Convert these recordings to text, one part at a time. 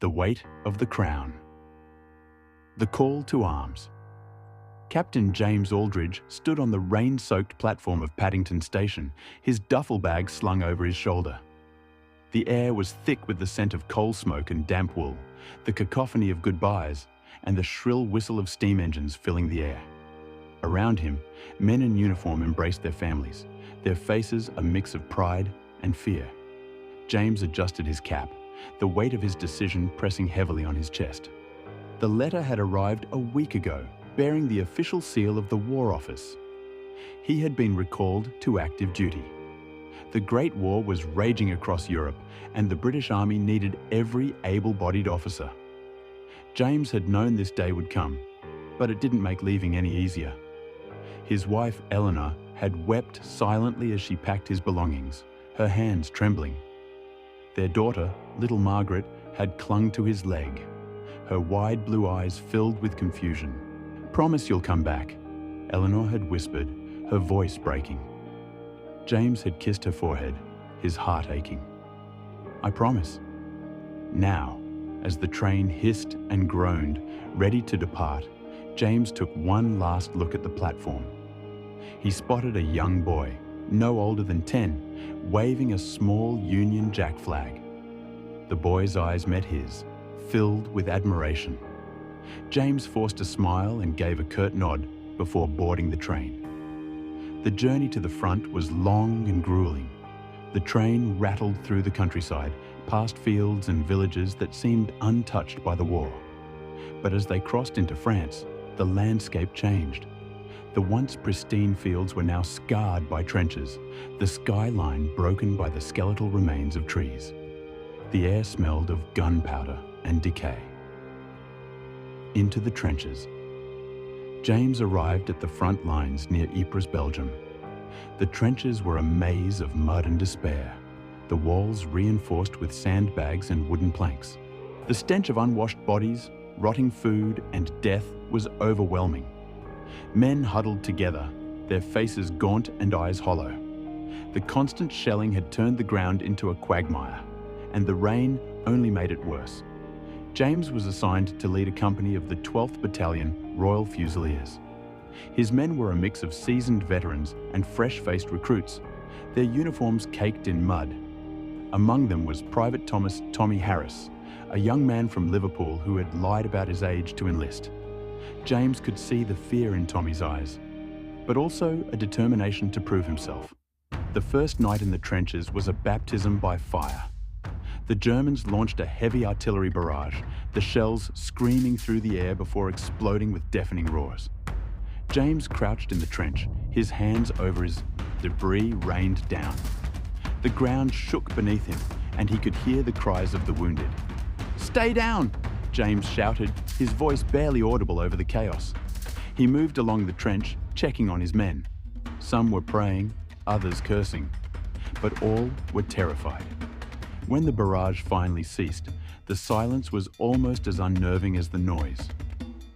The weight of the crown. The call to arms. Captain James Aldridge stood on the rain-soaked platform of Paddington Station, his duffel bag slung over his shoulder. The air was thick with the scent of coal smoke and damp wool, the cacophony of goodbyes, and the shrill whistle of steam engines filling the air. Around him, men in uniform embraced their families, their faces a mix of pride and fear. James adjusted his cap, the weight of his decision pressing heavily on his chest. The letter had arrived a week ago, bearing the official seal of the War Office. He had been recalled to active duty. The Great War was raging across Europe, and the British Army needed every able-bodied officer. James had known this day would come, but it didn't make leaving any easier. His wife, Eleanor, had wept silently as she packed his belongings, her hands trembling. Their daughter, little Margaret, had clung to his leg, her wide blue eyes filled with confusion. "Promise you'll come back," Eleanor had whispered, her voice breaking. James had kissed her forehead, his heart aching. "I promise." Now, as the train hissed and groaned, ready to depart, James took one last look at the platform. He spotted a young boy, no older than 10, waving a small Union Jack flag. The boy's eyes met his, filled with admiration. James forced a smile and gave a curt nod before boarding the train. The journey to the front was long and grueling. The train rattled through the countryside, past fields and villages that seemed untouched by the war. But as they crossed into France, the landscape changed. The once pristine fields were now scarred by trenches, the skyline broken by the skeletal remains of trees. The air smelled of gunpowder and decay. Into the trenches. James arrived at the front lines near Ypres, Belgium. The trenches were a maze of mud and despair, the walls reinforced with sandbags and wooden planks. The stench of unwashed bodies, rotting food, and death was overwhelming. Men huddled together, their faces gaunt and eyes hollow. The constant shelling had turned the ground into a quagmire, and the rain only made it worse. James was assigned to lead a company of the 12th Battalion Royal Fusiliers. His men were a mix of seasoned veterans and fresh-faced recruits, their uniforms caked in mud. Among them was Private Thomas "Tommy" Harris, a young man from Liverpool who had lied about his age to enlist. James could see the fear in Tommy's eyes, but also a determination to prove himself. The first night in the trenches was a baptism by fire. The Germans launched a heavy artillery barrage, the shells screaming through the air before exploding with deafening roars. James crouched in the trench, his hands over his debris rained down. The ground shook beneath him, and he could hear the cries of the wounded. "Stay down!" James shouted, his voice barely audible over the chaos. He moved along the trench, checking on his men. Some were praying, others cursing, but all were terrified. When the barrage finally ceased, the silence was almost as unnerving as the noise.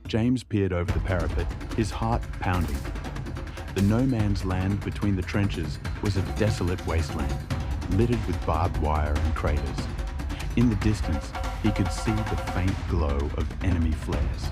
James peered over the parapet, his heart pounding. The no-man's land between the trenches was a desolate wasteland, littered with barbed wire and craters. In the distance, he could see the faint glow of enemy flares.